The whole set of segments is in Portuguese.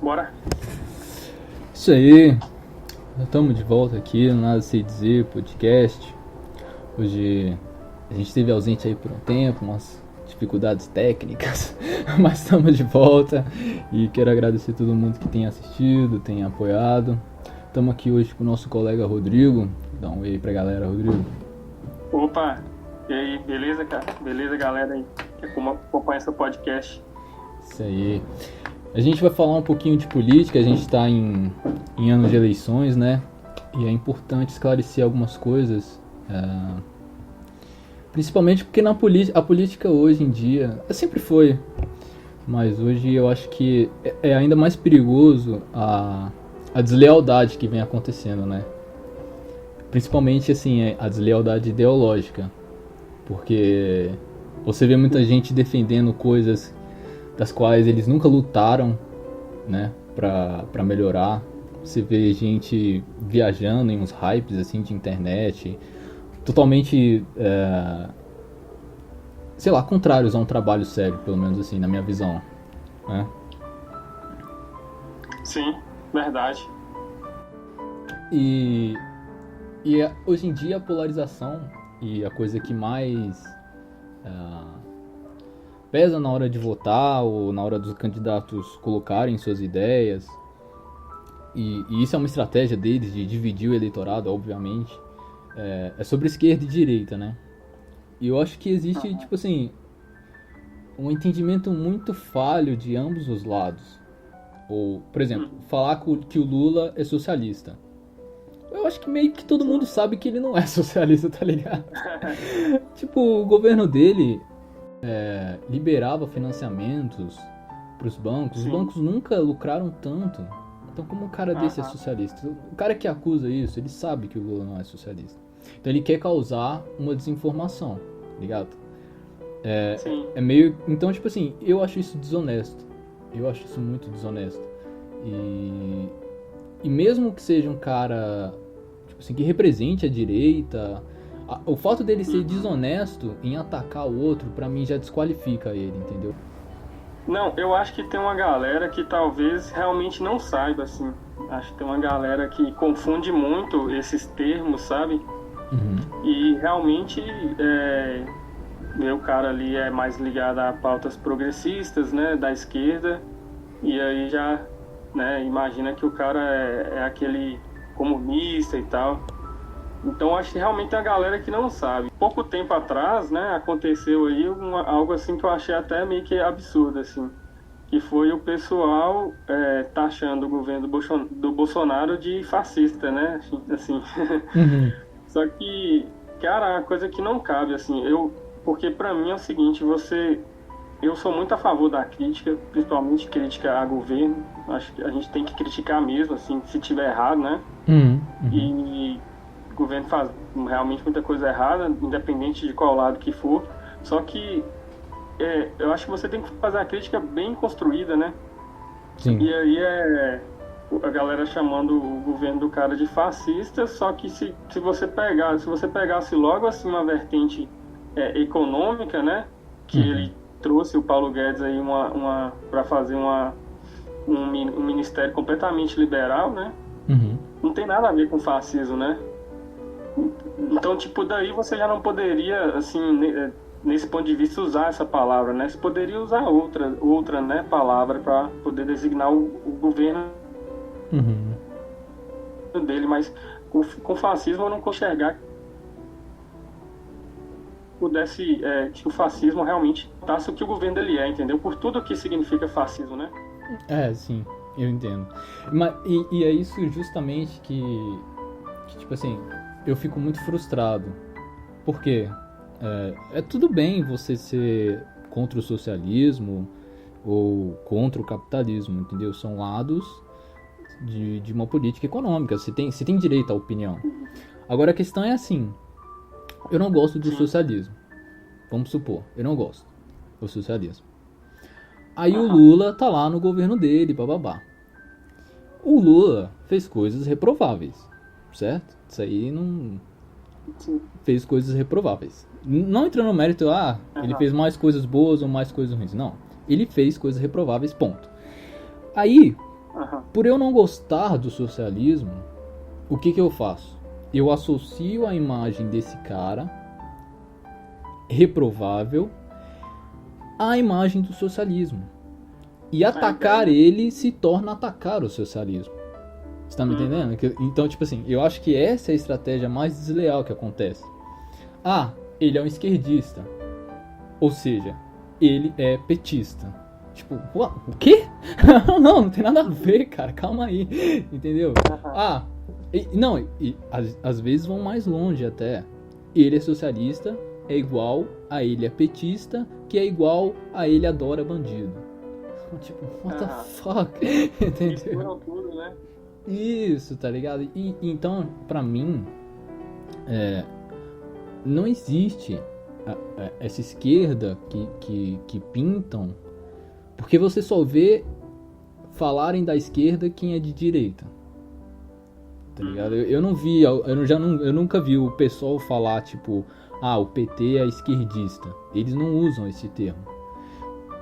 Bora. Isso aí, estamos de volta aqui no Nada Sei Dizer podcast. Hoje a gente esteve ausente aí por um tempo, umas dificuldades técnicas, mas estamos de volta e quero agradecer a todo mundo que tem assistido, tem apoiado. Estamos aqui hoje com o nosso colega Rodrigo. Dá um oi aí pra galera, Rodrigo. Opa, e aí, beleza, cara? Beleza, galera aí que acompanha esse podcast. Isso aí. A gente vai falar um pouquinho de política, a gente está em anos de eleições, né? E é importante esclarecer algumas coisas, principalmente porque a política hoje em dia, sempre foi, mas hoje eu acho que é ainda mais perigoso a deslealdade que vem acontecendo, né? Principalmente assim, a deslealdade ideológica, porque você vê muita gente defendendo coisas das quais eles nunca lutaram, né, pra melhorar. Você vê gente viajando em uns hypes assim de internet, totalmente, sei lá, contrários a um trabalho sério, pelo menos assim, na minha visão, né? Sim, verdade. E hoje em dia a polarização e a coisa que mais pesa na hora de votar ou na hora dos candidatos colocarem suas ideias, e isso é uma estratégia deles de dividir o eleitorado, obviamente, é sobre esquerda e direita, né? E eu acho que existe, tipo assim, um entendimento muito falho de ambos os lados. Ou, por exemplo, falar que o Lula é socialista. Eu acho que meio que todo mundo sabe que ele não é socialista, tá ligado? Tipo, o governo dele liberava financiamentos para os bancos. Sim. Os bancos nunca lucraram tanto. Então como um cara desse é socialista? O cara que acusa isso, ele sabe que o Lula não é socialista. Então ele quer causar uma desinformação, ligado? É meio... Então, tipo assim, eu acho isso desonesto. Eu acho isso muito desonesto. E mesmo que seja um cara, tipo assim, que represente a direita, o fato dele ser desonesto em atacar o outro, pra mim já desqualifica ele, entendeu? Não, eu acho que tem uma galera que talvez realmente não saiba, assim. Acho que tem uma galera que confunde muito esses termos, sabe? E realmente, meu cara ali é mais ligado a pautas progressistas, né, da esquerda, e aí já, né, imagina que o cara é aquele comunista e tal. Então acho que realmente tem a galera que não sabe. Pouco tempo atrás, né, aconteceu aí algo assim que eu achei até meio que absurdo, assim, que foi o pessoal taxando o governo do Bolsonaro de fascista, né, assim. Só que, cara, é uma coisa que não cabe, assim, porque pra mim é o seguinte, eu sou muito a favor da crítica, principalmente crítica a governo. Acho que a gente tem que criticar mesmo, assim, se tiver errado, né? E o governo faz realmente muita coisa errada, independente de qual lado que for. Só que eu acho que você tem que fazer a crítica bem construída, né? Sim. E aí a galera chamando o governo do cara de fascista, só que se você pegasse logo assim uma vertente econômica, né? Que ele trouxe o Paulo Guedes aí para fazer um ministério completamente liberal, né? Não tem nada a ver com fascismo, né? Então, tipo, daí você já não poderia, assim, nesse ponto de vista, usar essa palavra, né? Você poderia usar outra, né, palavra para poder designar o governo dele, mas com fascismo eu não consigo enxergar que pudesse, que o fascismo realmente tasse o que o governo dele é, entendeu? Por tudo que significa fascismo, né? Sim, eu entendo. E é isso justamente que, tipo assim, eu fico muito frustrado. Por quê? É tudo bem você ser contra o socialismo ou contra o capitalismo, entendeu? São lados de uma política econômica. Você tem direito à opinião. Agora a questão é assim, eu não gosto do socialismo. Vamos supor, eu não gosto do socialismo. Aí o Lula tá lá no governo dele, bababá. O Lula fez coisas reprováveis, certo? Isso aí não... Fez coisas reprováveis. Não entrando no mérito, ele fez mais coisas boas ou mais coisas ruins. Não. Ele fez coisas reprováveis, ponto. Aí, Por eu não gostar do socialismo, o que eu faço? Eu associo a imagem desse cara reprovável à imagem do socialismo. E atacar ele se torna atacar o socialismo. Você tá me entendendo? Então, tipo assim, eu acho que essa é a estratégia mais desleal que acontece. Ah, ele é um esquerdista. Ou seja, ele é petista. Tipo, o quê? Não tem nada a ver, cara. Calma aí. Entendeu? Às vezes vão mais longe até. Ele é socialista, é igual a ele é petista, que é igual a ele adora bandido. Tipo, what the fuck? Entendeu? Tudo, né? Isso, tá ligado? E então, pra mim, não existe essa esquerda que pintam, porque você só vê falarem da esquerda quem é de direita. Tá ligado? Eu nunca vi o pessoal falar, tipo, o PT é esquerdista. Eles não usam esse termo.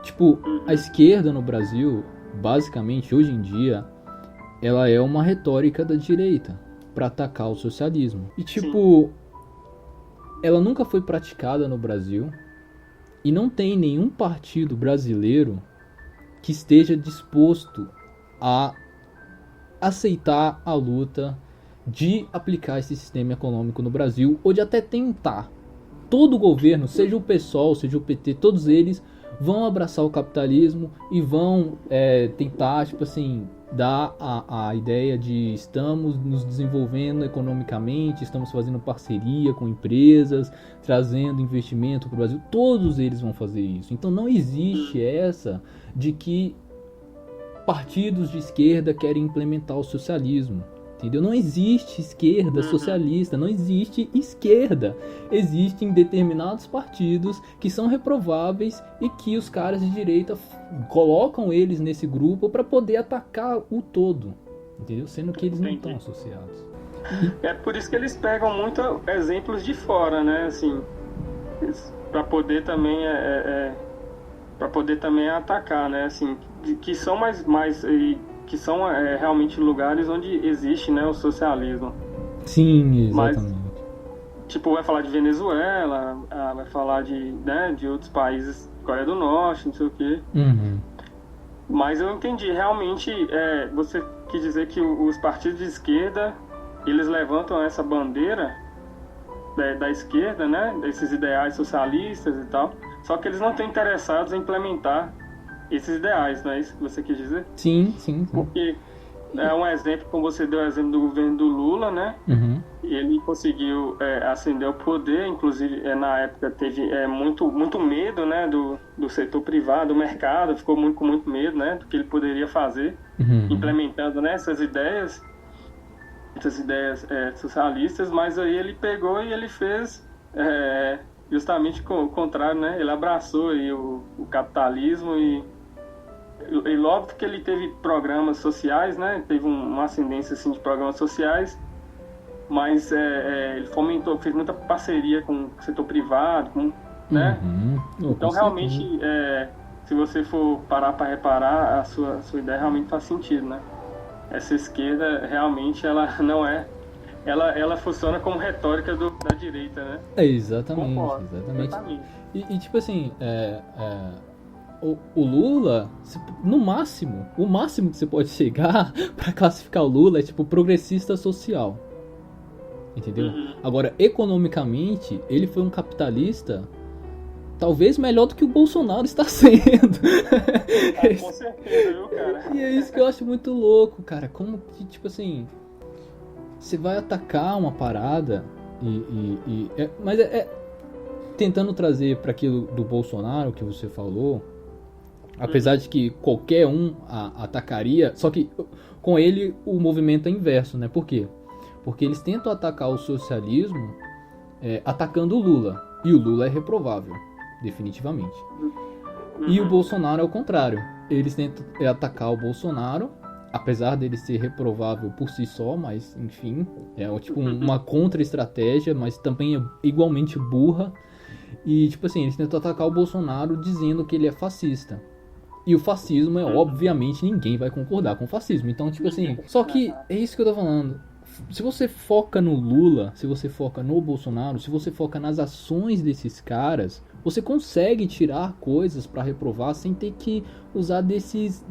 Tipo, a esquerda no Brasil, basicamente, hoje em dia, ela é uma retórica da direita pra atacar o socialismo. E, tipo, ela nunca foi praticada no Brasil e não tem nenhum partido brasileiro que esteja disposto a aceitar a luta de aplicar esse sistema econômico no Brasil, ou de até tentar. Todo governo, seja o PSOL, seja o PT, todos eles vão abraçar o capitalismo e vão tentar, tipo assim, dar a ideia de estamos nos desenvolvendo economicamente, estamos fazendo parceria com empresas, trazendo investimento para o Brasil. Todos eles vão fazer isso. Então não existe essa de que partidos de esquerda querem implementar o socialismo. Entendeu? Não existe esquerda socialista, não existe esquerda. Existem determinados partidos que são reprováveis e que os caras de direita colocam eles nesse grupo para poder atacar o todo. Entendeu? Sendo que eles não estão associados. É por isso que eles pegam muito exemplos de fora, né? Assim, para poder também para poder também atacar, né? Assim, que são que são realmente lugares onde existe, né, o socialismo. Sim, exatamente. Mas, tipo, vai falar de Venezuela, vai falar de outros países, Coreia do Norte, não sei o quê. Mas eu entendi, realmente, você quis dizer que os partidos de esquerda, eles levantam essa bandeira da esquerda, né, desses ideais socialistas e tal, só que eles não estão interessados em implementar esses ideais, não é isso que você quis dizer? Sim. Porque é um exemplo, como você deu o exemplo do governo do Lula, né? Ele conseguiu ascender ao poder, inclusive na época teve muito medo, né, do setor privado, do mercado, ficou com muito medo, né, do que ele poderia fazer, implementando, né, essas ideias socialistas, mas aí ele pegou e ele fez justamente o contrário, né? Ele abraçou aí o capitalismo e logo que ele teve programas sociais, né? Teve uma ascendência assim, de programas sociais, mas ele fomentou, fez muita parceria com o setor privado, né? Então realmente, se você for parar para reparar, a sua ideia realmente faz sentido, né? Essa esquerda realmente ela não é, ela funciona como retórica da direita, né? Exatamente. E tipo assim, o Lula, no máximo, o máximo que você pode chegar para classificar o Lula é tipo progressista social. Entendeu? Agora, economicamente, ele foi um capitalista talvez melhor do que o Bolsonaro está sendo. Com certeza, viu, cara? E é isso que eu acho muito louco, cara. Como que, tipo assim, você vai atacar uma parada mas tentando trazer para aquilo do Bolsonaro que você falou, apesar de que qualquer um atacaria, só que com ele o movimento é inverso, né? Por quê? Porque eles tentam atacar o socialismo atacando o Lula, e o Lula é reprovável, definitivamente. E o Bolsonaro é o contrário, eles tentam atacar o Bolsonaro, apesar dele ser reprovável por si só, mas enfim, é tipo uma contra-estratégia, mas também é igualmente burra. E tipo assim, eles tentam atacar o Bolsonaro dizendo que ele é fascista. E o fascismo obviamente, ninguém vai concordar com o fascismo. Então, tipo assim, só que é isso que eu tô falando. Se você foca no Lula, se você foca no Bolsonaro, se você foca nas ações desses caras, você consegue tirar coisas pra reprovar sem ter que usar desses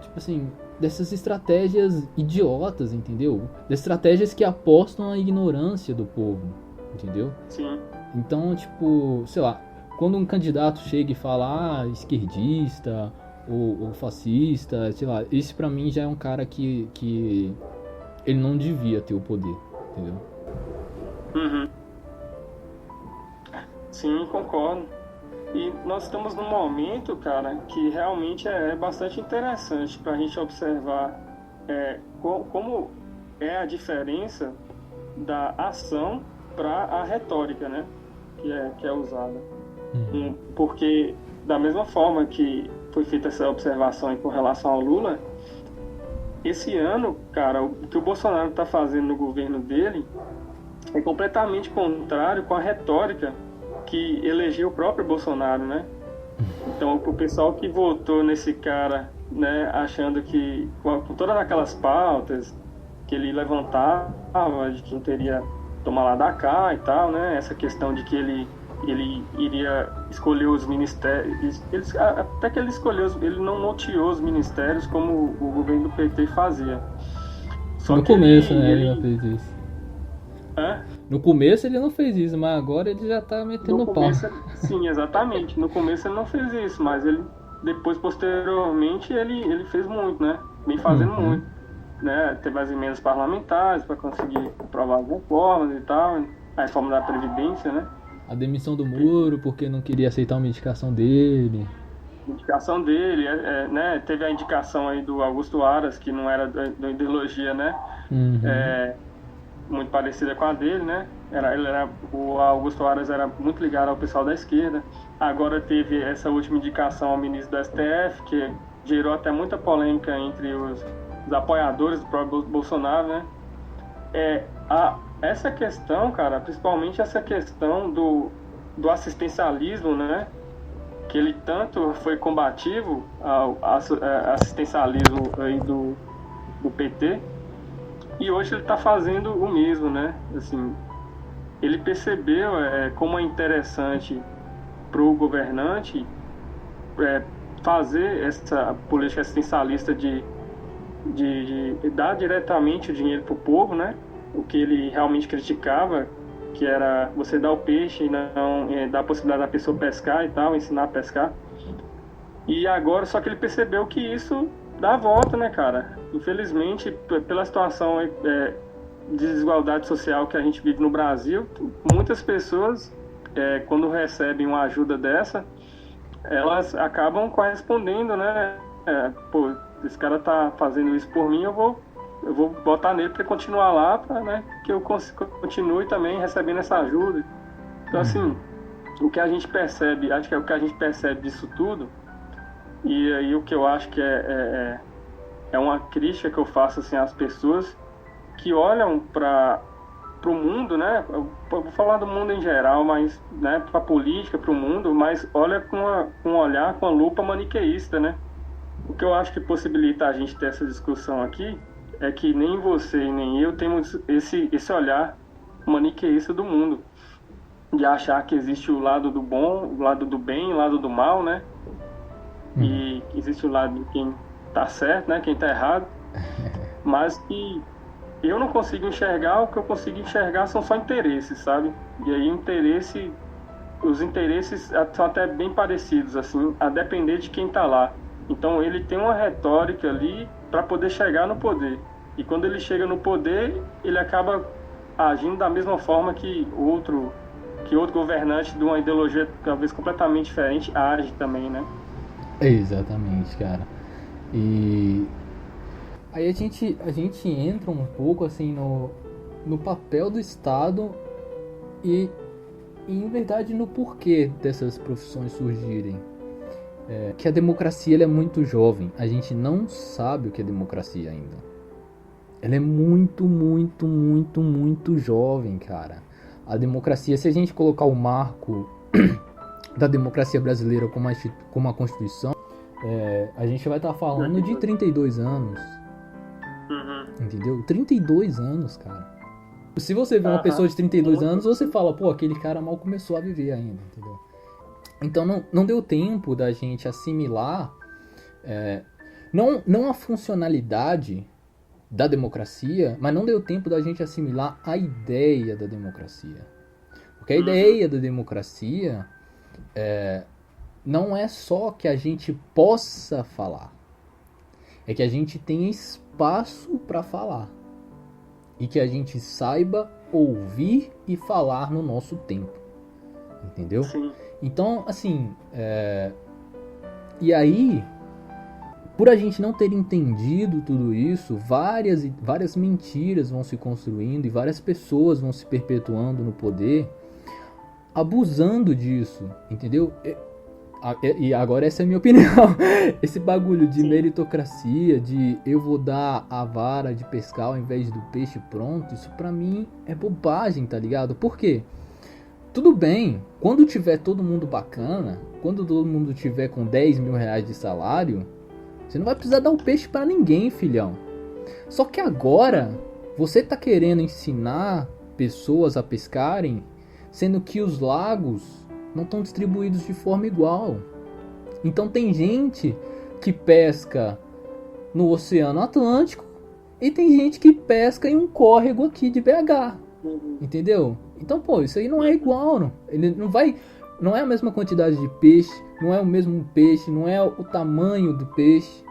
tipo assim, dessas estratégias idiotas, entendeu? Dessas estratégias que apostam na ignorância do povo, entendeu? Sim. Então, tipo, sei lá, quando um candidato chega e fala, esquerdista ou fascista, sei lá, esse pra mim já é um cara que ele não devia ter o poder, entendeu? Uhum. Sim, concordo. E nós estamos num momento, cara, que realmente é bastante interessante para a gente observar como é a diferença da ação para a retórica, né? Que é usada. Porque, da mesma forma que foi feita essa observação aí com relação ao Lula, esse ano, cara, o que o Bolsonaro está fazendo no governo dele é completamente contrário com a retórica que elegeu o próprio Bolsonaro, né? Então, o pessoal que votou nesse cara, né, achando que com todas aquelas pautas que ele levantava, de que não teria tomar lá da cá e tal, né? Essa questão de que ele iria escolher os ministérios, até que ele escolheu, ele não noteou os ministérios como o governo do PT fazia. Só no começo, né, ele não fez isso. No começo ele não fez isso, mas agora ele já tá metendo o pau. Sim, exatamente. No começo ele não fez isso, mas ele depois, posteriormente, ele fez muito, né? Vem fazendo muito. Né? Teve as emendas parlamentares para conseguir aprovar as reformas e tal, a reforma da Previdência, né? A demissão do Moro porque não queria aceitar uma indicação dele. Né? Teve a indicação aí do Augusto Aras, que não era da ideologia, né? Muito parecida com a dele, né? O Augusto Aras era muito ligado ao pessoal da esquerda. Agora teve essa última indicação ao ministro do STF, que gerou até muita polêmica entre os apoiadores do próprio Bolsonaro, né? Essa questão, cara, principalmente essa questão do assistencialismo, né? Que ele tanto foi combativo ao assistencialismo aí do PT, e hoje ele está fazendo o mesmo, né? Assim, ele percebeu como é interessante para o governante fazer essa política assistencialista de dar diretamente o dinheiro para o povo, né? O que ele realmente criticava, que era você dar o peixe e não dar a possibilidade da pessoa pescar e tal, ensinar a pescar. E agora, só que ele percebeu que isso dá a volta, né, cara? Infelizmente, pela situação de desigualdade social que a gente vive no Brasil, muitas pessoas, quando recebem uma ajuda dessa, elas acabam correspondendo, né? Pô, esse cara tá fazendo isso por mim, eu vou botar nele para continuar lá, para, né, que eu continue também recebendo essa ajuda. Então, assim, o que a gente percebe, acho que é o que a gente percebe disso tudo, e aí o que eu acho que é uma crítica que eu faço assim, às pessoas que olham para o mundo, né? Eu vou falar do mundo em geral, mas, né, para a política, para o mundo, mas olha com um olhar, com a lupa maniqueísta, né? O que eu acho que possibilita a gente ter essa discussão aqui é que nem você e nem eu temos esse olhar maniqueísta do mundo, de achar que existe o lado do bom, o lado do bem, o lado do mal, né? E existe o lado de quem tá certo, né? Quem tá errado, mas que eu não consigo enxergar, o que eu consigo enxergar são só interesses, sabe? E aí os interesses são até bem parecidos, assim, a depender de quem tá lá. Então ele tem uma retórica ali para poder chegar no poder. E quando ele chega no poder, ele acaba agindo da mesma forma que outro governante de uma ideologia talvez completamente diferente age também, né? Exatamente, cara. E aí a gente entra um pouco assim no papel do Estado e em verdade no porquê dessas profissões surgirem. Que a democracia ela é muito jovem. A gente não sabe o que é democracia ainda. Ela é muito, muito, muito, muito jovem, cara. A democracia, se a gente colocar o marco da democracia brasileira como a Constituição, a gente vai estar falando de 32 anos. Entendeu? 32 anos, cara. Se você vê uma pessoa de 32 anos, você fala, pô, aquele cara mal começou a viver ainda, entendeu? Então não deu tempo da gente assimilar não a funcionalidade da democracia, mas não deu tempo da gente assimilar a ideia da democracia. Porque a ideia da democracia não é só que a gente possa falar, é que a gente tenha espaço para falar e que a gente saiba ouvir e falar no nosso tempo, entendeu? Sim. Então, assim, e aí, por a gente não ter entendido tudo isso, várias mentiras vão se construindo e várias pessoas vão se perpetuando no poder, abusando disso, entendeu? E agora essa é a minha opinião. Esse bagulho de meritocracia, de eu vou dar a vara de pescar ao invés do peixe pronto, isso pra mim é bobagem, tá ligado? Por quê? Tudo bem, quando tiver todo mundo bacana, quando todo mundo tiver com 10 mil reais de salário, você não vai precisar dar o peixe pra ninguém, filhão. Só que agora, você tá querendo ensinar pessoas a pescarem, sendo que os lagos não estão distribuídos de forma igual. Então tem gente que pesca no Oceano Atlântico e tem gente que pesca em um córrego aqui de BH. Entendeu? Então, pô, isso aí não é igual, não. Ele não é a mesma quantidade de peixe, não é o mesmo peixe, não é o tamanho do peixe.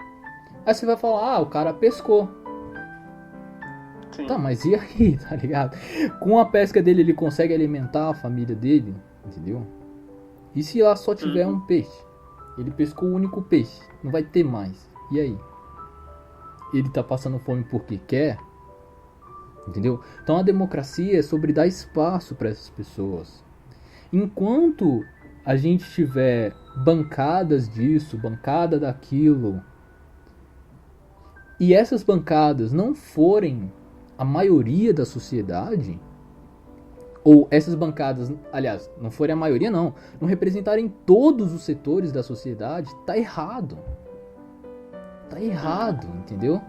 Aí você vai falar, o cara pescou. Sim. Tá, mas e aí, tá ligado? Com a pesca dele ele consegue alimentar a família dele, entendeu? E se lá só tiver um peixe? Ele pescou o único peixe, não vai ter mais. E aí? Ele tá passando fome porque quer? Entendeu? Então a democracia é sobre dar espaço para essas pessoas. Enquanto a gente tiver bancadas disso, bancada daquilo, e essas bancadas não forem a maioria da sociedade, ou essas bancadas, aliás, não forem a maioria não representarem todos os setores da sociedade, tá errado. Tá errado, entendeu?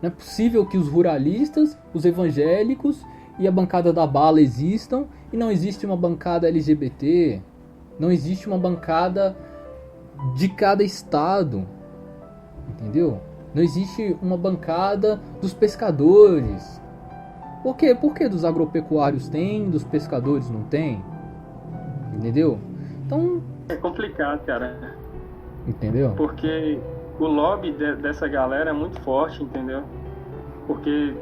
Não é possível que os ruralistas, os evangélicos e a bancada da bala existam e não existe uma bancada LGBT, não existe uma bancada de cada estado, entendeu? Não existe uma bancada dos pescadores. Por quê? Por que dos agropecuários tem, dos pescadores não tem? Entendeu? Então... é complicado, cara. Entendeu? Porque o lobby dessa galera é muito forte, entendeu? Porque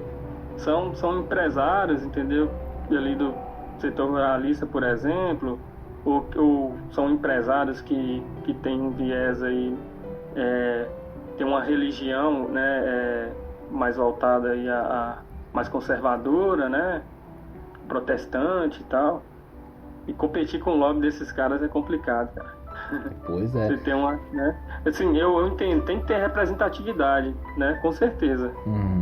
são empresários, entendeu? Ali do setor ruralista, por exemplo, ou são empresários que têm um viés aí, tem uma religião, né, mais voltada aí a mais conservadora, né, protestante e tal. E competir com o lobby desses caras é complicado, cara. Pois é. Você tem uma, né? Assim, eu entendo, tem que ter representatividade, né? Com certeza.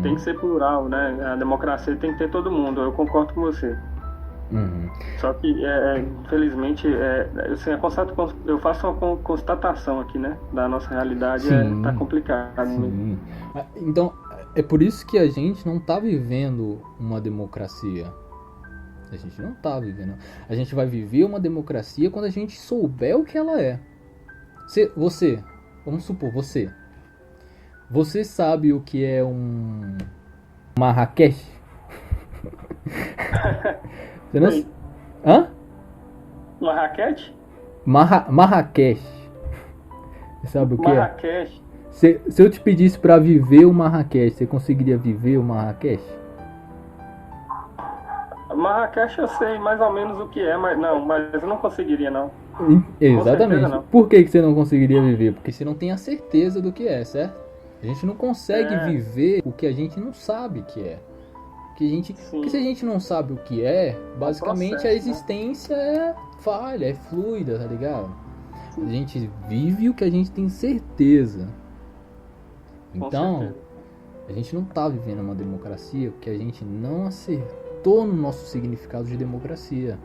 Tem que ser plural, né? A democracia tem que ter todo mundo, eu concordo com você. Só que, infelizmente, assim, eu faço uma constatação aqui, né? Da nossa realidade, tá complicado. Sim. Então, é por isso que a gente não tá vivendo uma democracia. A gente não tá vivendo. A gente vai viver uma democracia quando a gente souber o que ela é. Você, vamos supor, você sabe o que é um Marrakech? Você não... Hã? Marrakech? Marrakech. Você sabe o que Marrakech. é? Se eu te pedisse pra viver o Marrakech, você conseguiria viver o Marrakech? Marrakech eu sei mais ou menos o que é, mas eu não conseguiria, não. Exatamente. Não. Por que você não conseguiria viver? Porque você não tem a certeza do que é, certo? A gente não consegue viver o que a gente não sabe que é. Porque se a gente não sabe o que é, basicamente a existência é falha, é fluida, tá ligado? A gente vive o que a gente tem certeza. Então, a gente não tá vivendo uma democracia porque a gente não acertou no nosso significado de democracia.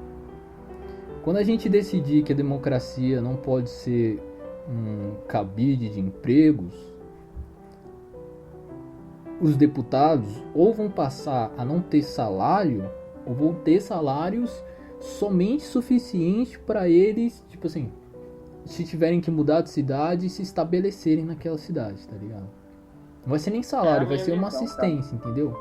Quando a gente decidir que a democracia não pode ser um cabide de empregos, os deputados ou vão passar a não ter salário, ou vão ter salários somente suficiente para eles, tipo assim, se tiverem que mudar de cidade, se estabelecerem naquela cidade, tá ligado? Não vai ser nem salário, vai ser uma assistência, cara. Entendeu?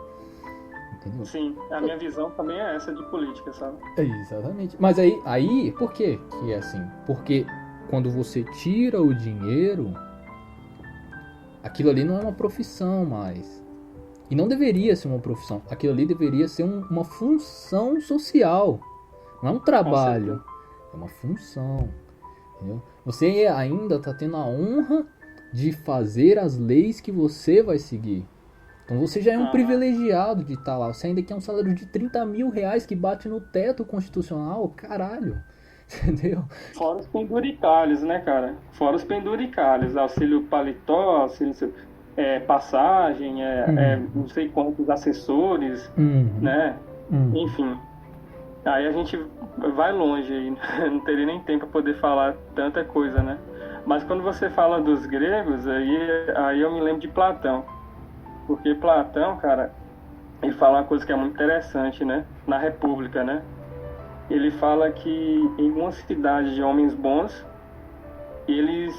Sim, a minha visão também é essa de política, sabe? Exatamente. Mas aí por que é assim? Porque quando você tira o dinheiro, aquilo ali não é uma profissão mais. E não deveria ser uma profissão. Aquilo ali deveria ser uma função social. Não é um trabalho. É uma função. Entendeu? Você ainda está tendo a honra de fazer as leis que você vai seguir. Então você já é um privilegiado de estar lá. Você ainda quer um salário de 30 mil reais que bate no teto constitucional. Caralho. Entendeu? Fora os penduricalhos, né, cara? Fora os penduricalhos. Auxílio paletó, auxílio passagem, não sei quantos assessores, né? Enfim. Aí a gente vai longe aí. Não teria nem tempo para poder falar tanta coisa, né? Mas quando você fala dos gregos, aí eu me lembro de Platão. Porque Platão, cara, ele fala uma coisa que é muito interessante, né? Na República, né? Ele fala que em uma cidade de homens bons, eles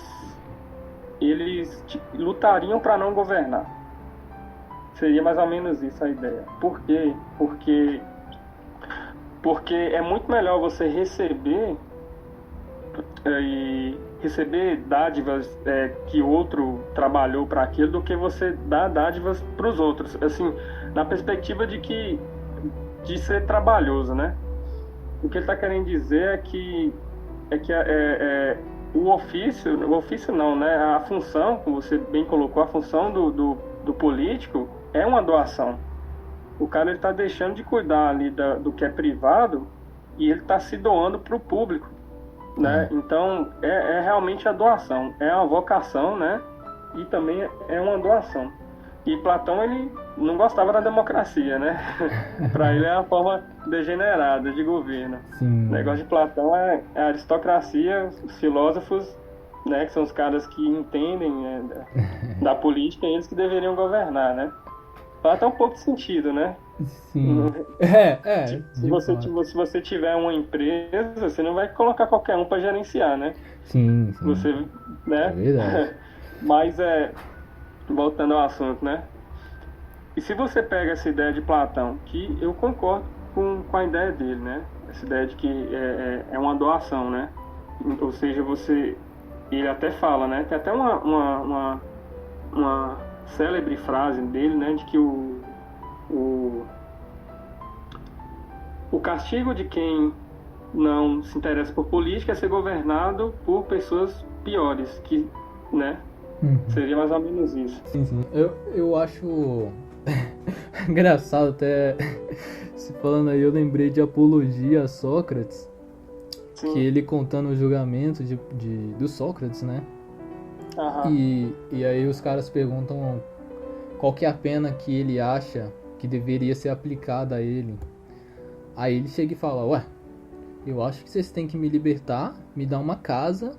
lutariam para não governar. Seria mais ou menos isso a ideia. Por quê? Porque é muito melhor você receber dádivas que outro trabalhou para aquilo do que você dar dádivas para os outros, assim, na perspectiva de ser trabalhoso, né? O que ele está querendo dizer é que o ofício não, né? A função, como você bem colocou, a função do político é uma doação. O cara está deixando de cuidar ali do que é privado e ele está se doando para o público. Né? Então é realmente a doação, é uma vocação, né? E também é uma doação. E Platão, ele não gostava da democracia, né? Para ele é a forma degenerada de governo. Sim. O negócio de Platão é a aristocracia, os filósofos, né? Que são os caras que entendem da política, eles que deveriam governar, né? Platão tem um pouco de sentido, né? Sim. Se você tiver uma empresa, você não vai colocar qualquer um para gerenciar, né? Sim. Você, né? É verdade. Mas voltando ao assunto, né? E se você pega essa ideia de Platão, que eu concordo com a ideia dele, né? Essa ideia de que é uma doação, né? Ou seja, ele até fala, né? Tem até uma célebre frase dele, né? De que o castigo de quem não se interessa por política é ser governado por pessoas piores, que, né? Seria mais ou menos isso. Sim. Eu acho engraçado até se falando aí, eu lembrei de Apologia a Sócrates. Sim. Que ele contando o julgamento do Sócrates, né? E aí os caras perguntam qual que é a pena que ele acha que deveria ser aplicada a ele. Aí ele chega e fala, eu acho que vocês têm que me libertar, me dar uma casa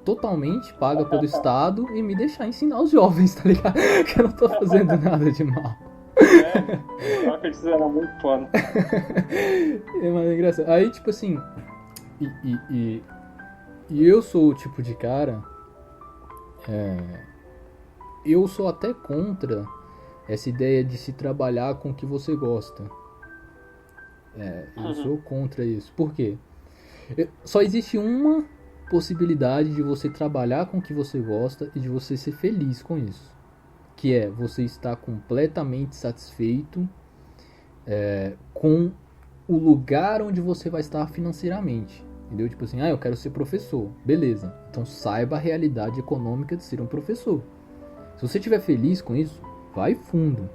totalmente paga pelo Estado e me deixar ensinar os jovens, tá ligado? Que eu não tô fazendo nada de mal. Sócrates era muito foda. Mas é engraçado. Aí, tipo assim, e eu sou o tipo de cara, eu sou até contra essa ideia de se trabalhar com o que você gosta. Eu sou contra isso. Por quê? Só existe uma possibilidade de você trabalhar com o que você gosta e de você ser feliz com isso. Que é você estar completamente satisfeito com o lugar onde você vai estar financeiramente. Entendeu? Tipo assim, eu quero ser professor. Beleza. Então saiba a realidade econômica de ser um professor. Se você estiver feliz com isso, vai fundo.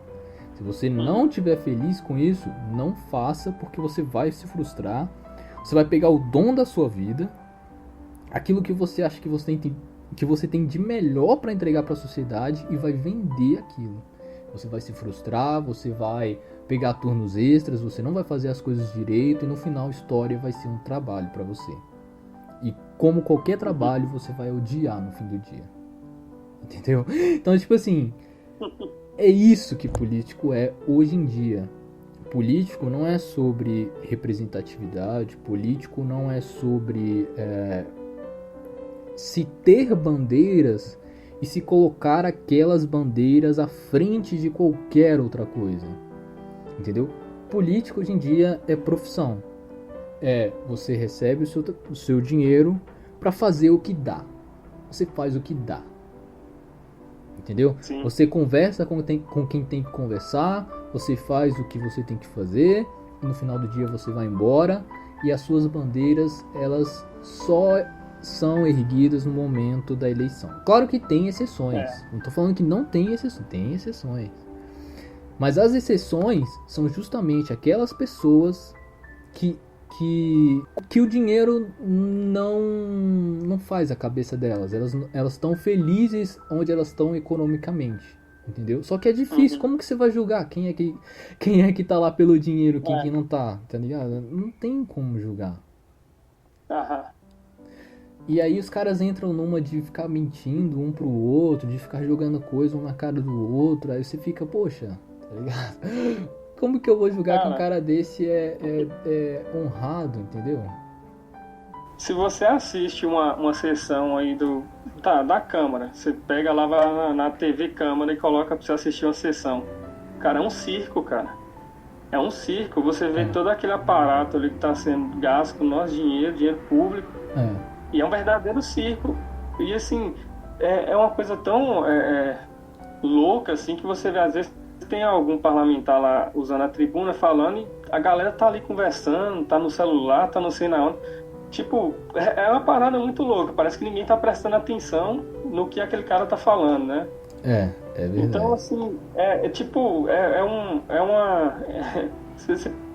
Se você não estiver feliz com isso, não faça, porque você vai se frustrar. Você vai pegar o dom da sua vida, aquilo que você acha que você tem de melhor para entregar para a sociedade e vai vender aquilo. Você vai se frustrar, você vai pegar turnos extras, você não vai fazer as coisas direito e no final a história vai ser um trabalho para você. E como qualquer trabalho, você vai odiar no fim do dia. Entendeu? Então, tipo assim, é isso que político é hoje em dia. Político não é sobre representatividade, político não é sobre se ter bandeiras e se colocar aquelas bandeiras à frente de qualquer outra coisa. Entendeu? Político hoje em dia é profissão. Você recebe o seu dinheiro para fazer o que dá. Você faz o que dá. Entendeu? Sim. Você conversa com quem tem que conversar, você faz o que você tem que fazer, e no final do dia você vai embora, e as suas bandeiras, elas só são erguidas no momento da eleição. Claro que tem exceções. Não estou falando que não tem exceções. Tem exceções. Mas as exceções são justamente aquelas pessoas que o dinheiro não faz a cabeça delas. Elas estão felizes onde elas estão economicamente. Entendeu? Só que é difícil. Como que você vai julgar quem é que tá lá pelo dinheiro, quem que não tá? Tá ligado? Não tem como julgar. E aí os caras entram numa de ficar mentindo um pro outro, de ficar jogando coisa um na cara do outro. Aí você fica, poxa, tá ligado? Como que eu vou julgar que um cara desse é honrado, entendeu? Se você assiste uma sessão aí da Câmara, você pega lá, vai na TV Câmara e coloca pra você assistir uma sessão. Cara, é um circo, cara. É um circo. Você vê todo aquele aparato ali que tá sendo gasto com nosso dinheiro público. E é um verdadeiro circo. E assim, é uma coisa tão louca assim, que você vê às vezes tem algum parlamentar lá usando a tribuna falando e a galera tá ali conversando, tá no celular, tá não sei na onde. Tipo, é uma parada muito louca. Parece que ninguém tá prestando atenção no que aquele cara tá falando, né? É verdade. Então, assim,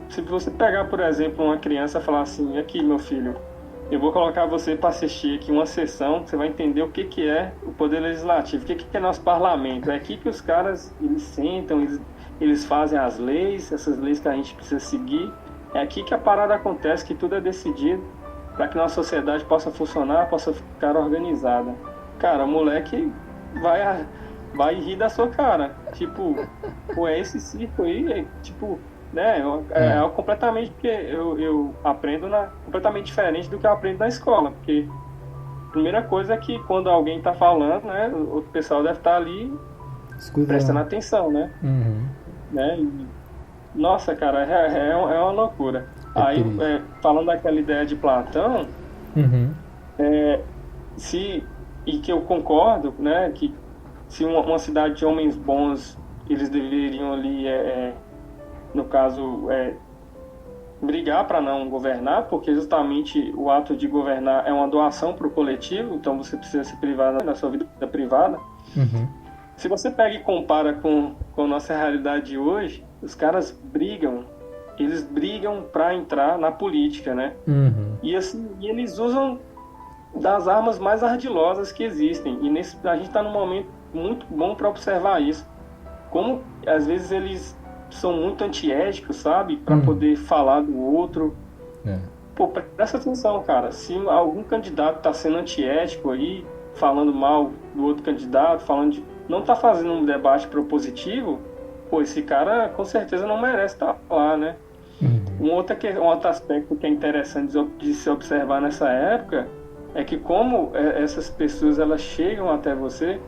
se você pegar, por exemplo, uma criança e falar assim, aqui, meu filho, eu vou colocar você para assistir aqui uma sessão, você vai entender o que é o Poder Legislativo, o que é nosso parlamento. É aqui que os caras, eles sentam, eles fazem as leis, essas leis que a gente precisa seguir. É aqui que a parada acontece, que tudo é decidido para que nossa sociedade possa funcionar, possa ficar organizada. Cara, o moleque vai rir da sua cara. Tipo, pô, esse circo aí, tipo... né? É completamente, porque eu aprendo completamente diferente do que eu aprendo na escola, porque a primeira coisa é que quando alguém está falando, né, o pessoal deve estar ali prestando atenção, né? Né? E, nossa, cara, é uma loucura. Aí, falando daquela ideia de Platão, e que eu concordo, né, que se uma cidade de homens bons, eles deveriam ali no caso, brigar para não governar, porque justamente o ato de governar é uma doação para o coletivo, então você precisa se privar da sua vida privada. Se você pega e compara com a nossa realidade de hoje, os caras eles brigam para entrar na política, né? E assim, eles usam das armas mais ardilosas que existem, e a gente está num momento muito bom para observar isso. Como, às vezes, eles são muito antiéticos, sabe? Para poder falar do outro. Pô, presta atenção, cara. Se algum candidato tá sendo antiético aí, falando mal do outro candidato, não tá fazendo um debate propositivo, pô, esse cara com certeza não merece estar lá, né? Um outro aspecto que é interessante de se observar nessa época é que como essas pessoas elas chegam até você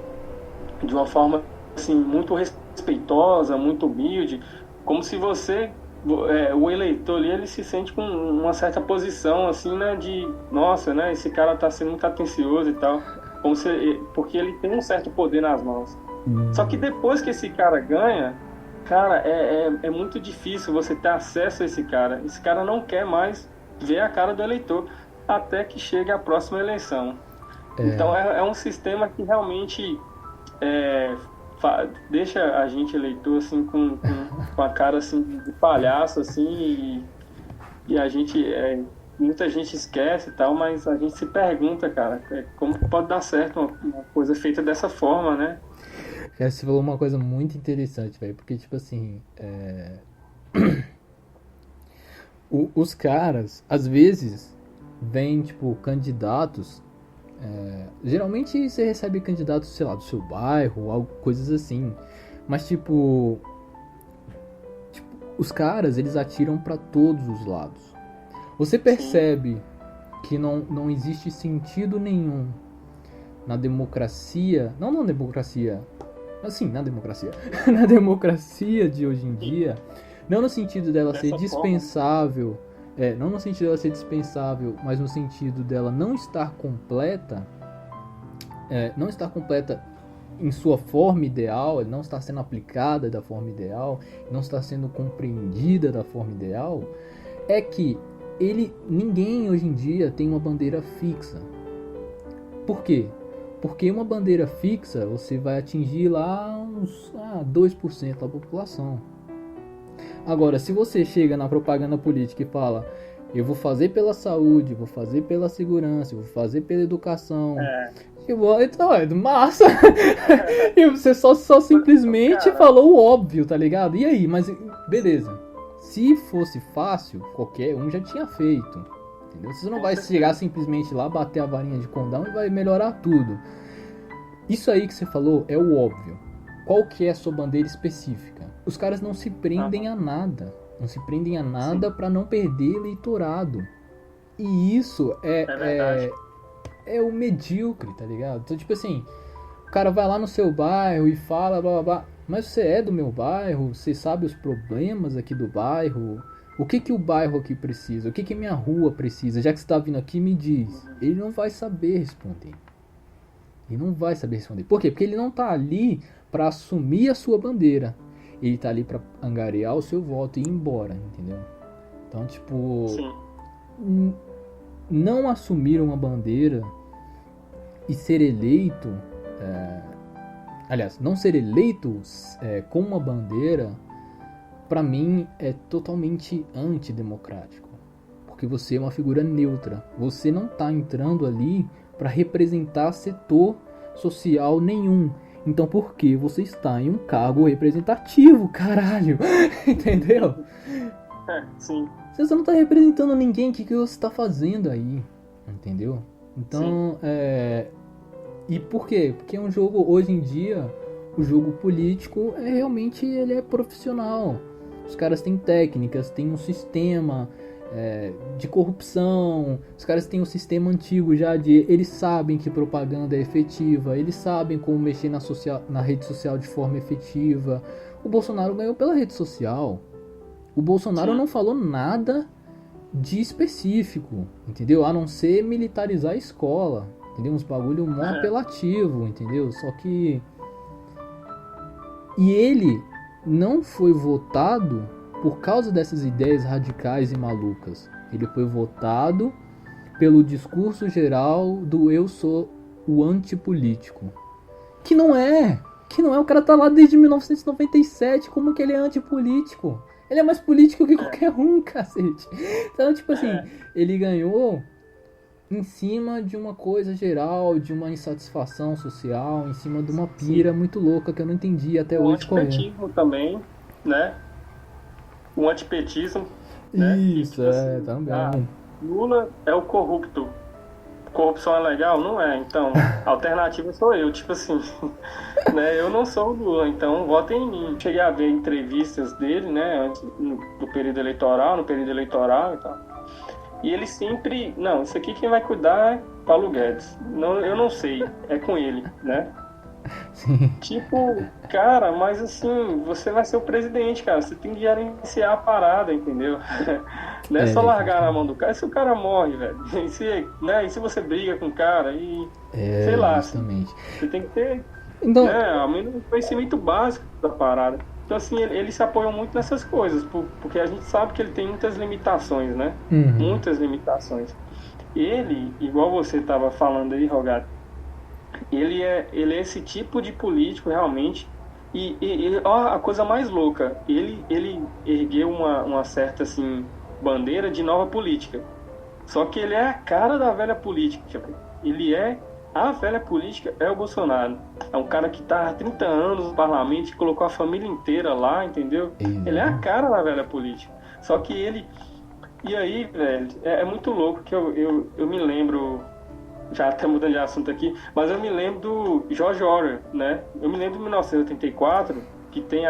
de uma forma assim, muito respeitosa, muito humilde, como se o eleitor ali, ele se sente com uma certa posição, assim, né, de, nossa, né, esse cara tá sendo muito atencioso e tal, porque ele tem um certo poder nas mãos. Só que depois que esse cara ganha, cara, é muito difícil você ter acesso a esse cara. Esse cara não quer mais ver a cara do eleitor até que chegue a próxima eleição. Então é um sistema que realmente deixa a gente eleitor assim com a cara assim de palhaço assim, e a gente muita gente esquece e tal, mas a gente se pergunta, cara, como pode dar certo uma coisa feita dessa forma, né? Cara, você falou uma coisa muito interessante, velho, porque tipo assim, os caras às vezes vem, tipo, candidatos. Geralmente você recebe candidatos, sei lá, do seu bairro, algo, coisas assim. Mas, tipo, os caras, eles atiram pra todos os lados. Você percebe que não existe sentido nenhum na democracia. Não na democracia. Assim, na democracia. Na democracia de hoje em dia. Não no sentido dela ser dispensável. Não no sentido dela ser dispensável, mas no sentido dela não estar completa. Não estar completa em sua forma ideal, não está sendo aplicada da forma ideal, não está sendo compreendida da forma ideal, é que ninguém hoje em dia tem uma bandeira fixa. Por quê? Porque uma bandeira fixa você vai atingir lá uns 2% da população. Agora, se você chega na propaganda política e fala: eu vou fazer pela saúde, vou fazer pela segurança, vou fazer pela educação. Então é massa. E você só simplesmente falou o óbvio, tá ligado? E aí, mas beleza. Se fosse fácil, qualquer um já tinha feito. Entendeu? Você não vai chegar simplesmente lá, bater a varinha de condão e vai melhorar tudo. Isso aí que você falou é o óbvio. Qual que é a sua bandeira específica? Os caras não se prendem a nada. Não se prendem a nada pra não perder eleitorado. E isso é o medíocre, tá ligado? Então, tipo assim, o cara vai lá no seu bairro e fala, blá blá blá. Mas você é do meu bairro, você sabe os problemas aqui do bairro. O que o bairro aqui precisa? O que minha rua precisa? Já que você tá vindo aqui, me diz. Ele não vai saber responder. Ele não vai saber responder. Por quê? Porque ele não tá ali pra assumir a sua bandeira. Ele tá ali pra angariar o seu voto e ir embora, entendeu? Então, tipo... Não assumir uma bandeira e ser eleito... Aliás, não ser eleito com uma bandeira, pra mim, é totalmente antidemocrático. Porque você é uma figura neutra. Você não tá entrando ali pra representar setor social nenhum. Então por que você está em um cargo representativo, caralho? Entendeu? Sim. Você não tá representando ninguém, o que você tá fazendo aí? Entendeu? Então, E por quê? Porque é um jogo, hoje em dia, o jogo político realmente ele é profissional. Os caras têm técnicas, têm um sistema de corrupção. Os caras têm um sistema antigo já de... Eles sabem que propaganda é efetiva, eles sabem como mexer na rede social de forma efetiva. O Bolsonaro ganhou pela rede social. O Bolsonaro não falou nada de específico, entendeu? A não ser militarizar a escola. Entendeu? Uns bagulho mó apelativo, entendeu? Só que... E ele não foi votado por causa dessas ideias radicais e malucas. Ele foi votado pelo discurso geral do eu sou o antipolítico. Que não é. O cara tá lá desde 1997. Como que ele é antipolítico? Ele é mais político que qualquer um, cacete. Então, tipo assim, ele ganhou em cima de uma coisa geral, de uma insatisfação social, em cima de uma pira muito louca que eu não entendi até hoje qual é. O antipetismo também, né? O antipetismo. Isso, né? Também. Lula é o corrupto. Corrupção é legal? Não é. Então, a alternativa sou eu. Tipo assim, né? Eu não sou o Lula, então votem em mim. Cheguei a ver entrevistas dele, né? Antes do período eleitoral, no período eleitoral e tal. E ele sempre... Não, isso aqui quem vai cuidar é Paulo Guedes. Não, eu não sei. É com ele, né? Sim. Tipo, cara, mas assim, você vai ser o presidente, cara. Você tem que gerenciar a parada, entendeu? Não é só largar na mão do cara. E se o cara morre, velho? E se você briga com o cara e... sei lá. Justamente. Você tem que ter... Então... ao menos um conhecimento básico da parada. Então, assim, ele se apoia muito nessas coisas, porque a gente sabe que ele tem muitas limitações, né? Muitas limitações. Ele, igual você estava falando aí, Rogato, ele é esse tipo de político, realmente. E ó, a coisa mais louca, ele ergueu uma certa, assim, bandeira de nova política. Só que ele é a cara da velha política. Ele é... A velha política é o Bolsonaro. É um cara que tá há 30 anos no parlamento e colocou a família inteira lá, entendeu? Ele é a cara da velha política. Só que ele E aí, velho, é muito louco que eu me lembro, já até mudando de assunto aqui, mas eu me lembro do George Orwell, né? Eu me lembro de 1984, que tem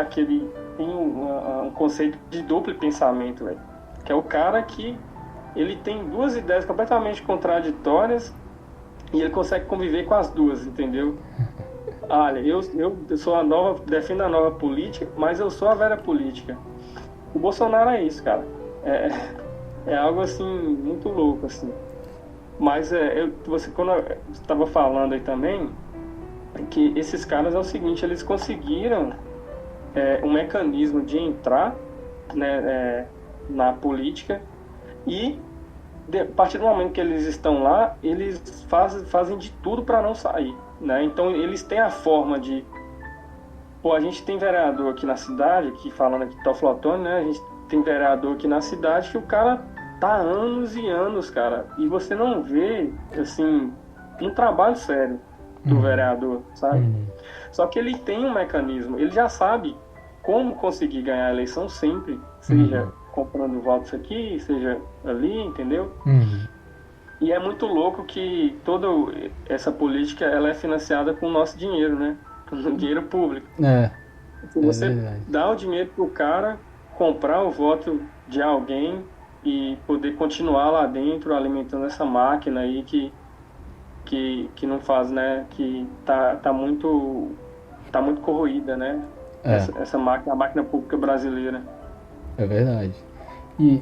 um conceito de duplo pensamento, velho. Que é o cara que ele tem duas ideias completamente contraditórias e ele consegue conviver com as duas, entendeu? Olha, eu sou defendo a nova política, mas eu sou a velha política. O Bolsonaro é isso, cara. É algo assim muito louco assim. Mas você quando estava falando aí também que esses caras é o seguinte, eles conseguiram um mecanismo de entrar, né, na política e a partir do momento que eles estão lá, eles fazem de tudo para não sair, né? Então eles têm a forma de... Pô, a gente tem vereador aqui na cidade, aqui falando aqui de Teoflotone, né? A gente tem vereador aqui na cidade que o cara tá há anos e anos, cara. E você não vê, assim, um trabalho sério do vereador, sabe? Só que ele tem um mecanismo, ele já sabe como conseguir ganhar a eleição sempre, seja comprando votos aqui, seja ali, entendeu? E é muito louco que toda essa política ela é financiada com o nosso dinheiro, né? Com o dinheiro público. Se você dá o dinheiro pro cara comprar o voto de alguém e poder continuar lá dentro alimentando essa máquina aí que não faz, né? Que tá muito corroída, né? Essa máquina, a máquina pública brasileira. É verdade. E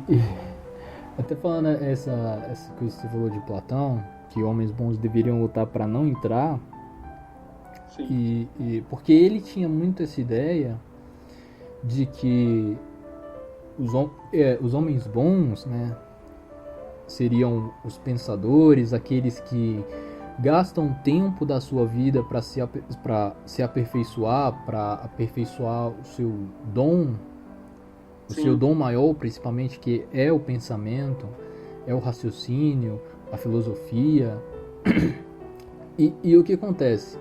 até falando essa coisa que você falou de Platão, que homens bons deveriam lutar para não entrar. Sim. Porque ele tinha muito essa ideia de que os homens bons, né, seriam os pensadores, aqueles que gastam tempo da sua vida para se aperfeiçoar, para aperfeiçoar o seu dom, o seu dom maior, principalmente, que é o pensamento, é o raciocínio, a filosofia. E o que acontece?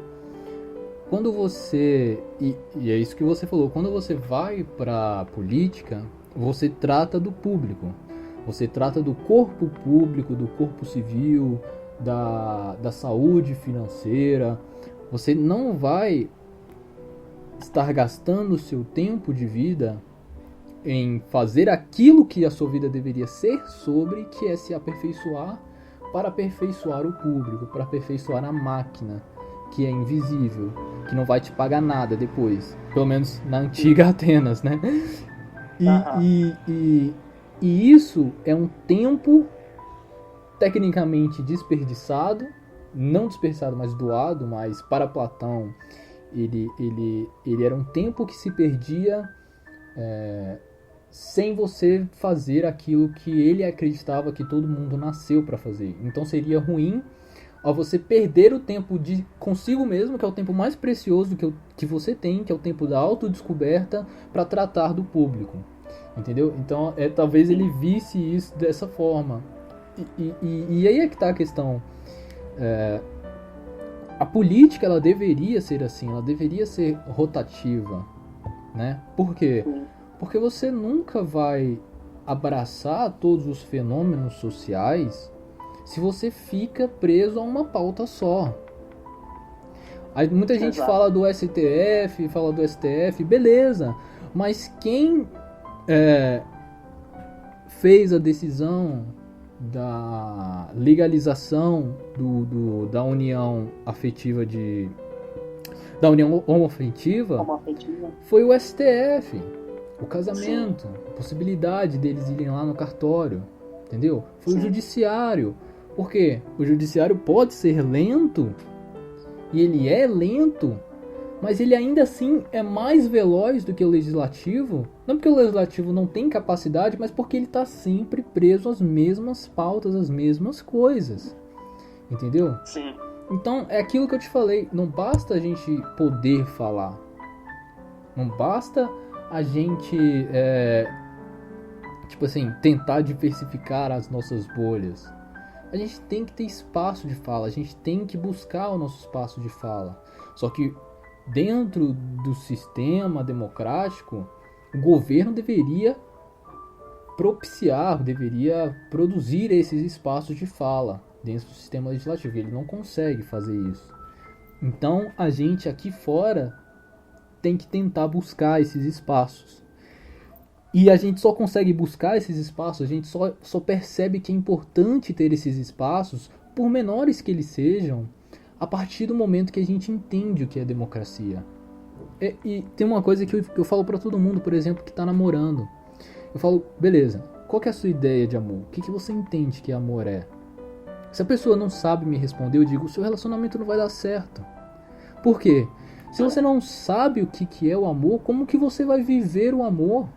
Quando você... E é isso que você falou. Quando você vai para a política, você trata do público. Você trata do corpo público, do corpo civil, da saúde financeira. Você não vai estar gastando o seu tempo de vida em fazer aquilo que a sua vida deveria ser sobre, que é se aperfeiçoar para aperfeiçoar o público, para aperfeiçoar a máquina, que é invisível, que não vai te pagar nada depois, pelo menos na antiga Atenas, né? E isso é um tempo tecnicamente desperdiçado, não desperdiçado, mas doado, mas para Platão ele era um tempo que se perdia sem você fazer aquilo que ele acreditava que todo mundo nasceu para fazer. Então seria ruim ao você perder o tempo de consigo mesmo, que é o tempo mais precioso que você tem, que é o tempo da autodescoberta, para tratar do público. Entendeu? Então talvez ele visse isso dessa forma. E aí é que está a questão. A política ela deveria ser assim, ela deveria ser rotativa, né? Por quê? Porque você nunca vai abraçar todos os fenômenos sociais se você fica preso a uma pauta só. Aí muita gente fala do STF, fala do STF, beleza, mas quem fez a decisão da legalização da união afetiva da união homoafetiva foi o STF. O casamento, a possibilidade deles irem lá no cartório, entendeu? Foi o judiciário. Por quê? O judiciário pode ser lento, e ele é lento, mas ele ainda assim é mais veloz do que o legislativo. Não porque o legislativo não tem capacidade, mas porque ele está sempre preso às mesmas pautas, às mesmas coisas. Entendeu? Sim. Então, é aquilo que eu te falei. Não basta a gente poder falar. Não basta a gente, tentar diversificar as nossas bolhas. A gente tem que ter espaço de fala, a gente tem que buscar o nosso espaço de fala. Só que dentro do sistema democrático, o governo deveria propiciar, deveria produzir esses espaços de fala dentro do sistema legislativo. Ele não consegue fazer isso. Então a gente aqui fora tem que tentar buscar esses espaços. E a gente só consegue buscar esses espaços, a gente só percebe que é importante ter esses espaços, por menores que eles sejam, a partir do momento que a gente entende o que é democracia. E tem uma coisa que eu falo pra todo mundo, por exemplo, que tá namorando. Eu falo, beleza, qual que é a sua ideia de amor? O que você entende que amor é? Se a pessoa não sabe me responder, eu digo, o seu relacionamento não vai dar certo. Por quê? Se você não sabe o que é o amor, como que você vai viver o amor?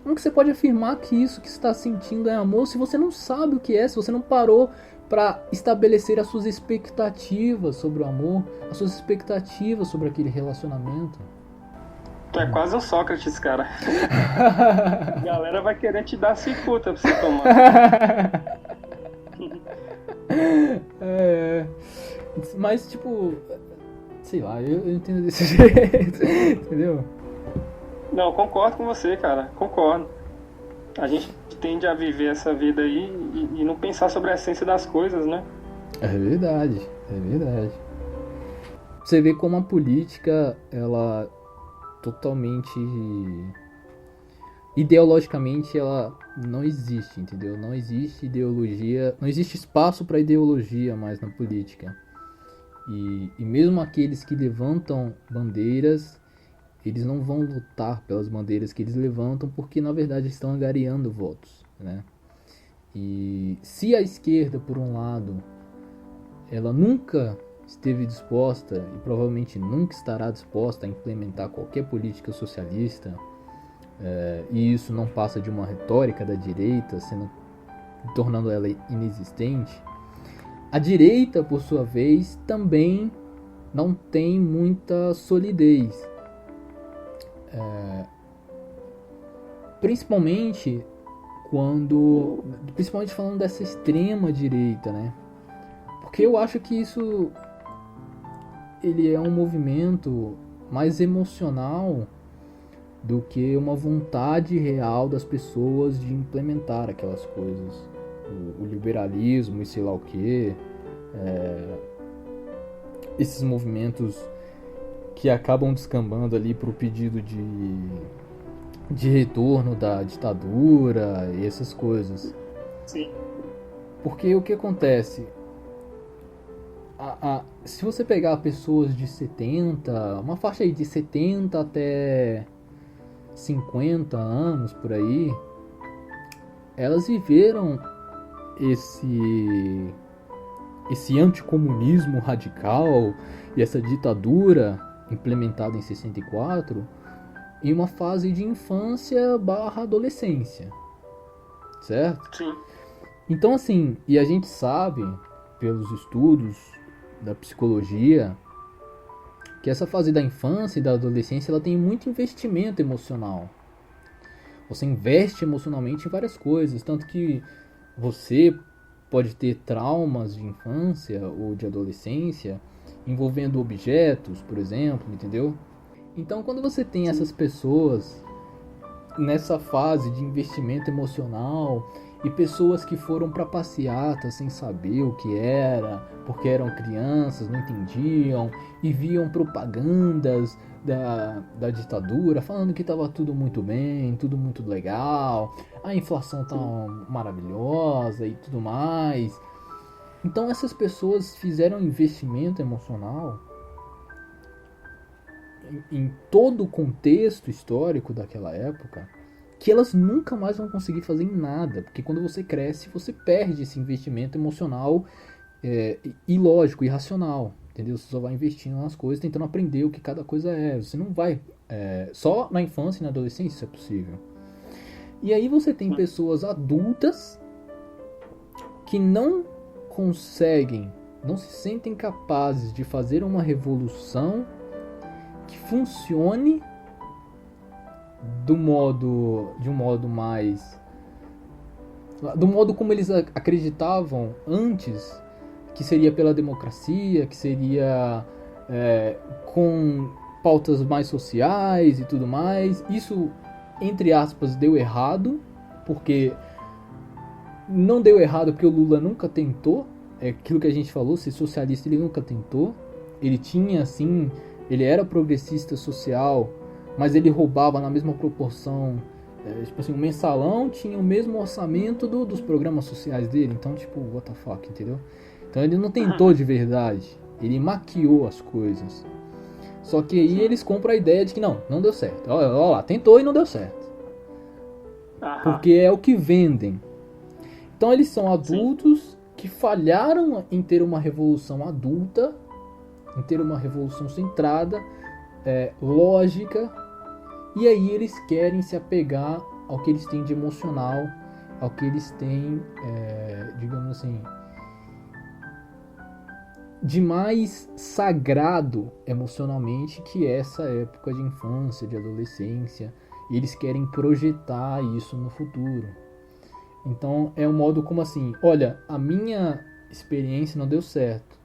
Como que você pode afirmar que isso que você está sentindo é amor se você não sabe o que é, se você não parou para estabelecer as suas expectativas sobre o amor, as suas expectativas sobre aquele relacionamento? Tu é quase um Sócrates, cara. A galera vai querer te dar cicuta pra você tomar. Mas, tipo, sei lá, eu entendo desse jeito, entendeu? Não, concordo com você, cara, concordo. A gente tende a viver essa vida aí e não pensar sobre a essência das coisas, né? É verdade, é verdade. Você vê como a política, ela totalmente... ideologicamente, ela não existe, entendeu? Não existe ideologia, não existe espaço para ideologia mais na política. E mesmo aqueles que levantam bandeiras, eles não vão lutar pelas bandeiras que eles levantam, porque na verdade estão angariando votos, né? E se a esquerda, por um lado, ela nunca esteve disposta e provavelmente nunca estará disposta a implementar qualquer política socialista, e isso não passa de uma retórica da direita, tornando ela inexistente, a direita, por sua vez, também não tem muita solidez. Principalmente falando dessa extrema direita, né? Porque eu acho que isso ele é um movimento mais emocional do que uma vontade real das pessoas de implementar aquelas coisas, o liberalismo e sei lá o que, esses movimentos que acabam descambando ali para o pedido de retorno da ditadura e essas coisas. Sim. Porque o que acontece? Se você pegar pessoas de 70, uma faixa aí de 70 até 50 anos por aí, elas viveram esse anticomunismo radical e essa ditadura implementada em 64 em uma fase de infância / adolescência, certo? Sim. Então assim, e a gente sabe pelos estudos da psicologia que essa fase da infância e da adolescência ela tem muito investimento emocional. Você investe emocionalmente em várias coisas, tanto que você pode ter traumas de infância ou de adolescência envolvendo objetos, por exemplo, entendeu? Então, quando você tem essas pessoas nessa fase de investimento emocional e pessoas que foram para passeata sem saber o que era, porque eram crianças, não entendiam e viam propagandas da ditadura falando que estava tudo muito bem, tudo muito legal, a inflação tá maravilhosa e tudo mais. Então essas pessoas fizeram um investimento emocional em todo o contexto histórico daquela época que elas nunca mais vão conseguir fazer em nada, porque quando você cresce você perde esse investimento emocional ilógico, irracional, entendeu? Você só vai investindo nas coisas, tentando aprender o que cada coisa é. Você não vai só na infância e na adolescência isso é possível. E aí você tem pessoas adultas que não conseguem, não se sentem capazes de fazer uma revolução que funcione de um modo mais, do modo como eles acreditavam antes, que seria pela democracia, que seria com pautas mais sociais e tudo mais. Isso, entre aspas, deu errado, porque não deu errado porque o Lula nunca tentou, é aquilo que a gente falou, ser socialista ele nunca tentou, ele tinha assim, ele era progressista social, mas ele roubava na mesma proporção, tipo assim, o mensalão tinha o mesmo orçamento dos programas sociais dele, então tipo, what the fuck, entendeu? Então ele não tentou de verdade, ele maquiou as coisas. Só que aí eles compram a ideia de que não deu certo. Olha lá, tentou e não deu certo. Porque é o que vendem. Então eles são adultos que falharam em ter uma revolução adulta, em ter uma revolução centrada, lógica, e aí eles querem se apegar ao que eles têm de emocional, ao que eles têm, digamos assim, de mais sagrado emocionalmente, que é essa época de infância, de adolescência. E eles querem projetar isso no futuro. Então é um modo como assim, olha, a minha experiência não deu certo,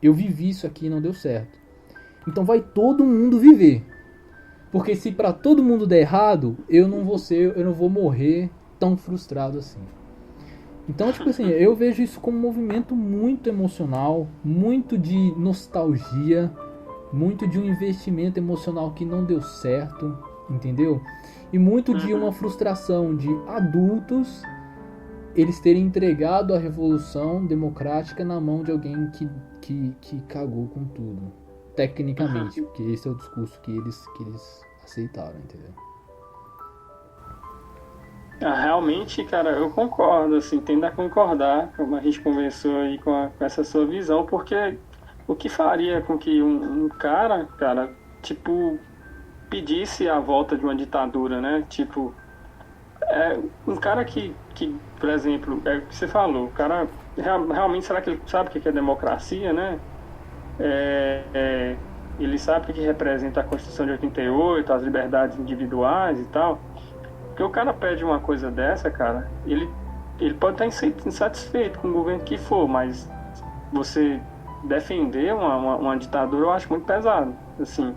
eu vivi isso aqui e não deu certo, então vai todo mundo viver, porque se para todo mundo der errado, eu não vou morrer tão frustrado assim. Então, tipo assim, eu vejo isso como um movimento muito emocional, muito de nostalgia, muito de um investimento emocional que não deu certo, entendeu? E muito de uma frustração de adultos eles terem entregado a revolução democrática na mão de alguém que cagou com tudo, tecnicamente, porque esse é o discurso que eles aceitaram, entendeu? Realmente, cara, eu concordo, assim, tendo a concordar, como a gente conversou aí com essa sua visão, porque o que faria com que um cara, tipo, pedisse a volta de uma ditadura, né? Tipo, um cara que, por exemplo, é o que você falou, o cara realmente, será que ele sabe o que é democracia, né? Ele sabe o que representa a Constituição de 88, as liberdades individuais e tal. Porque o cara pede uma coisa dessa, cara, ele pode estar insatisfeito com o governo que for, mas você defender uma ditadura eu acho muito pesado, assim.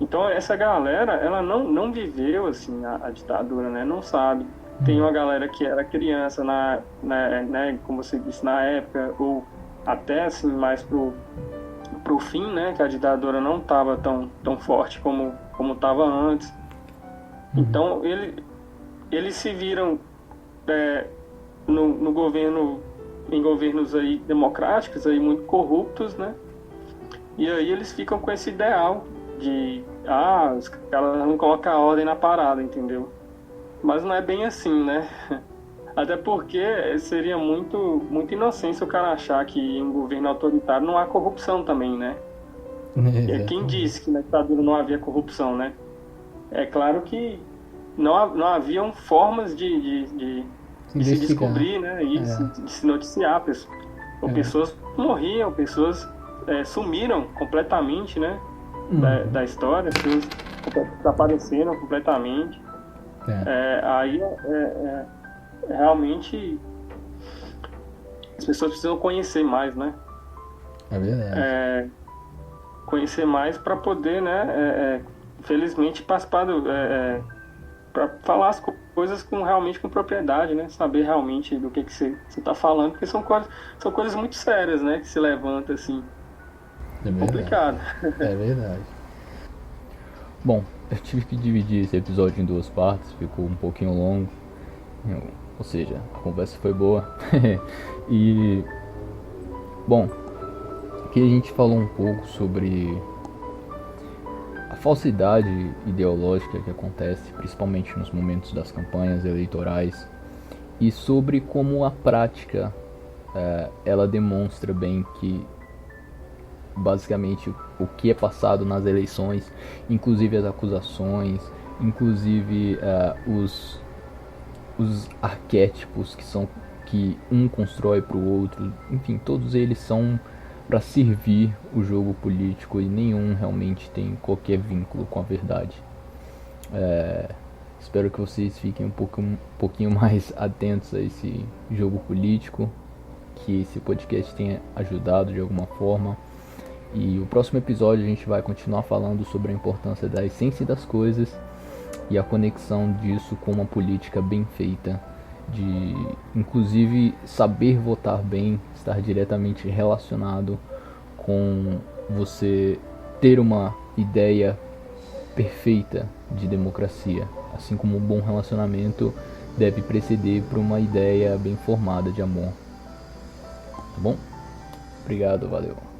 Então essa galera, ela não viveu, assim, a ditadura, né, não sabe. Tem uma galera que era criança, né, como você disse, na época, ou até, assim, mais pro fim, né, que a ditadura não estava tão forte como estava antes. Então eles se viram no governo, em governos aí democráticos, aí muito corruptos, né? E aí eles ficam com esse ideal de os caras vão colocar ordem na parada, entendeu? Mas não é bem assim, né? Até porque seria muito inocência o cara achar que em um governo autoritário não há corrupção também, né? Quem disse que na ditadura não havia corrupção, né? É claro que não haviam formas de se descobrir, né? E de se noticiar. Pessoas morriam, pessoas sumiram completamente, né? Da história, pessoas desapareceram completamente. Aí realmente as pessoas precisam conhecer mais, né? É verdade. Conhecer mais para poder, né? Felizmente participar para falar as coisas realmente com propriedade, né? Saber realmente do que você está falando, porque são coisas muito sérias, né? Que se levanta assim. É complicado. É verdade. Bom, eu tive que dividir esse episódio em 2 partes, ficou um pouquinho longo. Ou seja, a conversa foi boa. E bom, aqui a gente falou um pouco sobre a falsidade ideológica que acontece, principalmente nos momentos das campanhas eleitorais, e sobre como a prática ela demonstra bem que basicamente o que é passado nas eleições, inclusive as acusações, inclusive os arquétipos que um constrói para o outro, enfim, todos eles são para servir o jogo político e nenhum realmente tem qualquer vínculo com a verdade. Espero que vocês fiquem um pouquinho mais atentos a esse jogo político, que esse podcast tenha ajudado de alguma forma. E o próximo episódio a gente vai continuar falando sobre a importância da essência das coisas e a conexão disso com uma política bem feita de inclusive saber votar bem estar diretamente relacionado com você ter uma ideia perfeita de democracia, assim como um bom relacionamento deve preceder por uma ideia bem formada de amor. Tá bom? Obrigado, valeu.